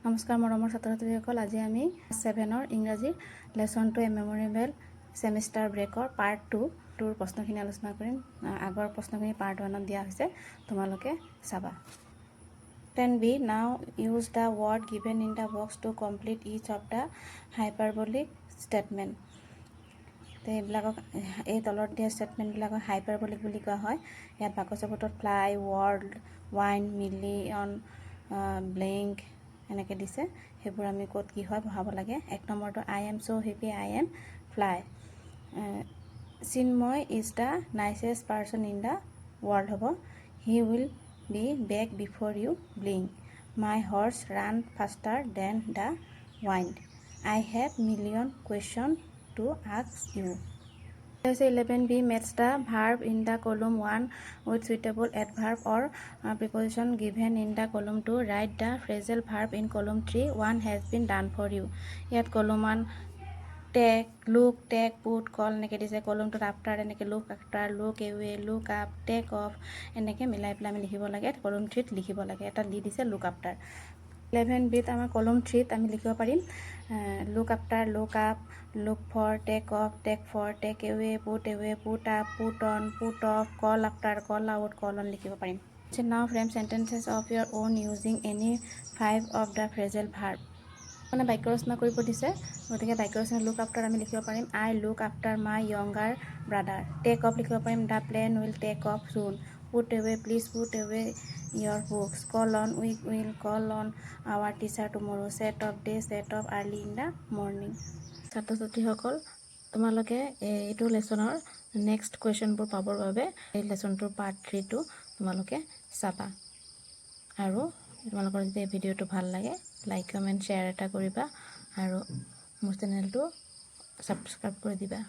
নমস্কাৰ মৰমৰ ছাত্ৰ-ছাত্ৰীসকল, আজি আমি 7ৰ ইংৰাজী লেসন 2 মেমৰিয়েবল সেমিষ্টাৰ ব্ৰেকৰ পাৰ্ট 2ৰ প্ৰশ্নখিনি আলোচনা কৰিম। আগৰ প্ৰশ্নখিনি পাৰ্ট 1ত দিয়া হৈছে, তোমালোকে চাবা। 10b now use the word given in the box to complete each of the hyperbolic statement. এইবিলাকক এই তলত দিয়া ষ্টেটমেণ্টবিলাকক হাইপাৰবলিক বুলি কোৱা হয়। ইয়াত বাকচপটত ফ্লাই, ৱৰ্ল্ড, ওৱাইন, মিলিয়ন, ব্লেংক এনেকৈ দিছে। সেইবোৰ আমি ক'ত কি হয় পঢ়াব লাগে। 1 নম্বৰটো I am so' happy I am fly. Chinmoy is the nicest person in the world হ'ব। He will be back before you blink. My horse run faster than the wind. I have million question to ask you. 11b match the verb in the column 1 with suitable adverb or preposition given in the column 2. Write the phrasal verb in column 3. 1 has been done for you. ইয়াত column 1 take, look, take, put, call এনেকৈ দিছে। column 2 after এনেকৈ look after, look away, look up, take off এনেকৈ মিলাই পেলাই আমি লিখিব লাগে। column 3ত লিখিব লাগে। এটা দি দিছে look after। 11bত আমাৰ column 3ত আমি লিখিব পাৰিম look after, look up, look for, take off, take for, take away, put up, put on, put off, call after, call out, call on লিখিব পাৰিম। Now frame sentences of your own using any 5 of the phrasal verb. মানে বাক্য ৰচনা কৰিব দিছে, গতিকে বাক্য ৰচনা লুক আফটাৰ আমি লিখিব পাৰিম I look after my younger brother. Take off লিখিব পাৰিম the plane will take off soon. Put away please put away your books. Call on we will call on our teacher tomorrow. Set off day set off early in the morning. ছাত্ৰ ছাত্ৰীসকল, তোমালোকে এইটো লেচনৰ next কুৱেশ্যনবোৰ পাবৰ বাবে এই লেচনটোৰ part 3টো তোমালোকে চাবা। আৰু তোমালোকৰ যদি এই ভিডিঅ'টো ভাল লাগে লাইক কমেণ্ট শ্বেয়াৰ এটা কৰিবা আৰু মোৰ চেনেলটো ছাবস্ক্ৰাইব কৰি দিবা।